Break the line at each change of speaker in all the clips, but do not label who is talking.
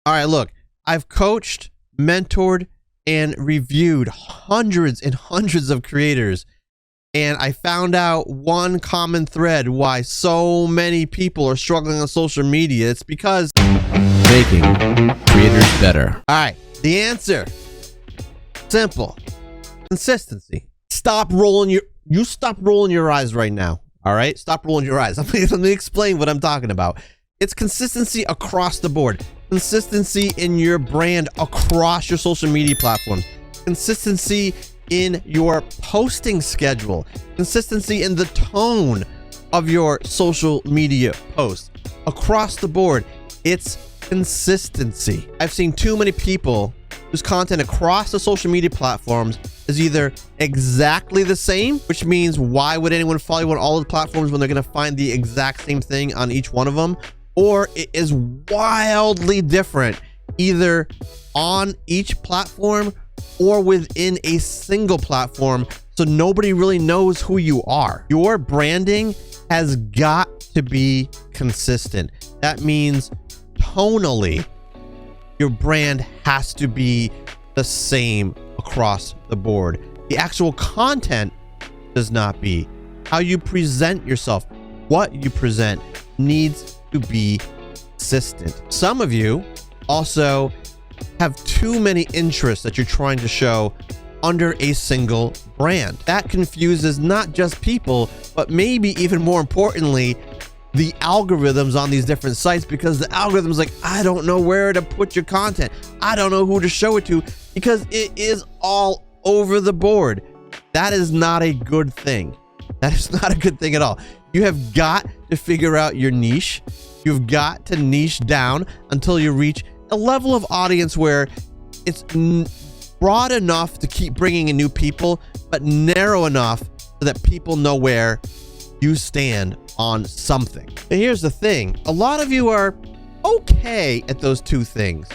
All right, look, I've coached, mentored, and reviewed hundreds and hundreds of creators. And I found out one common thread why so many people are struggling on social media. It's because
making creators better.
All right, the answer, simple, consistency. Stop rolling your eyes right now. All right, stop rolling your eyes. Let me explain what I'm talking about. It's consistency across the board. Consistency in your brand across your social media platforms. Consistency in your posting schedule. Consistency in the tone of your social media posts. Across the board, it's consistency. I've seen too many people whose content across the social media platforms is either exactly the same, which means why would anyone follow you on all of the platforms when they're going to find the exact same thing on each one of them? Or it is wildly different, either on each platform or within a single platform, so nobody really knows who you are. Your branding has got to be consistent. That means tonally, your brand has to be the same across the board. The actual content does not be. How you present yourself, what you present needs to be consistent. Some of you also have too many interests that you're trying to show under a single brand. That confuses not just people, but maybe even more importantly, the algorithms on these different sites, because the algorithm's like, I don't know where to put your content. I don't know who to show it to because it is all over the board. That is not a good thing. That is not a good thing at all. You have got to figure out your niche. You've got to niche down until you reach a level of audience where it's broad enough to keep bringing in new people, but narrow enough so that people know where you stand on something. And here's the thing. A lot of you are okay at those two things.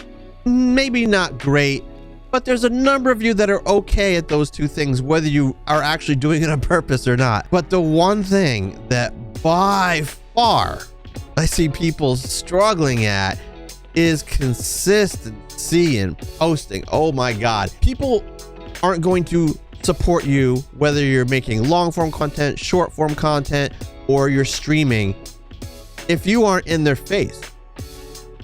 Maybe not great, but there's a number of you that are okay at those two things, whether you are actually doing it on purpose or not. But the one thing that by far I see people struggling at is consistency in posting. Oh my God. People aren't going to support you whether you're making long form content, short form content, or you're streaming if you aren't in their face.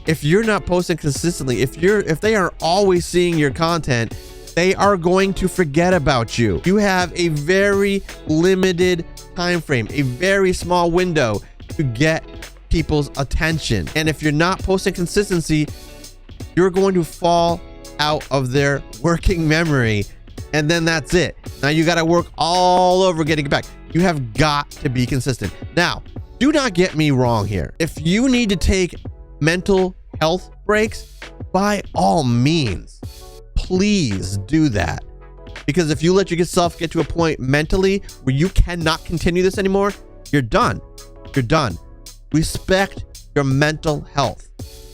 If you're not posting consistently, if they are always seeing your content, they are going to forget about you. You have a very limited time frame, a very small window to get people's attention. And if you're not posting consistency, you're going to fall out of their working memory. And then that's it. Now you got to work all over getting it back. You have got to be consistent. Now, do not get me wrong here. If you need to take mental health breaks, by all means, please do that. Because if you let yourself get to a point mentally where you cannot continue this anymore, you're done. You're done. Respect your mental health.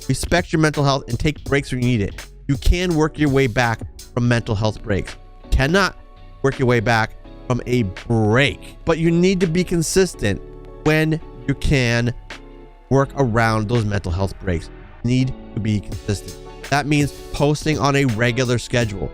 Respect your mental health and take breaks when you need it. You can work your way back from mental health breaks. You cannot work your way back from a break, but you need to be consistent when you can work around those mental health breaks. You need to be consistent. That means posting on a regular schedule,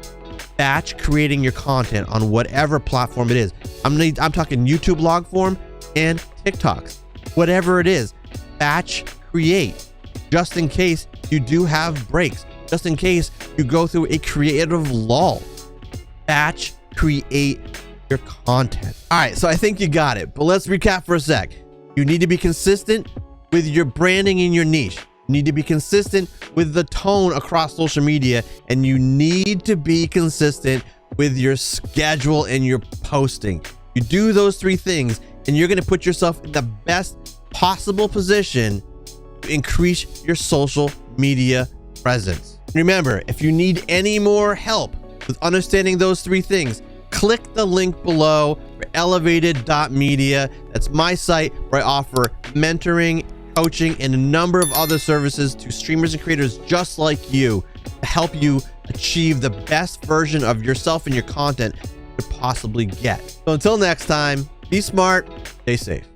batch creating your content on whatever platform it is. I'm talking YouTube log form and TikToks. Whatever it is, batch create, just in case you do have breaks, just in case you go through a creative lull. Batch create your content. All right, so I think you got it, but let's recap for a sec. You need to be consistent with your branding in your niche. You need to be consistent with the tone across social media, and you need to be consistent with your schedule and your posting. You do those three things, and you're going to put yourself in the best possible position to increase your social media presence. Remember, if you need any more help with understanding those three things, click the link below for elevated.media. That's my site where I offer mentoring, coaching, and a number of other services to streamers and creators just like you to help you achieve the best version of yourself and your content you could possibly get. So until next time, be smart, stay safe.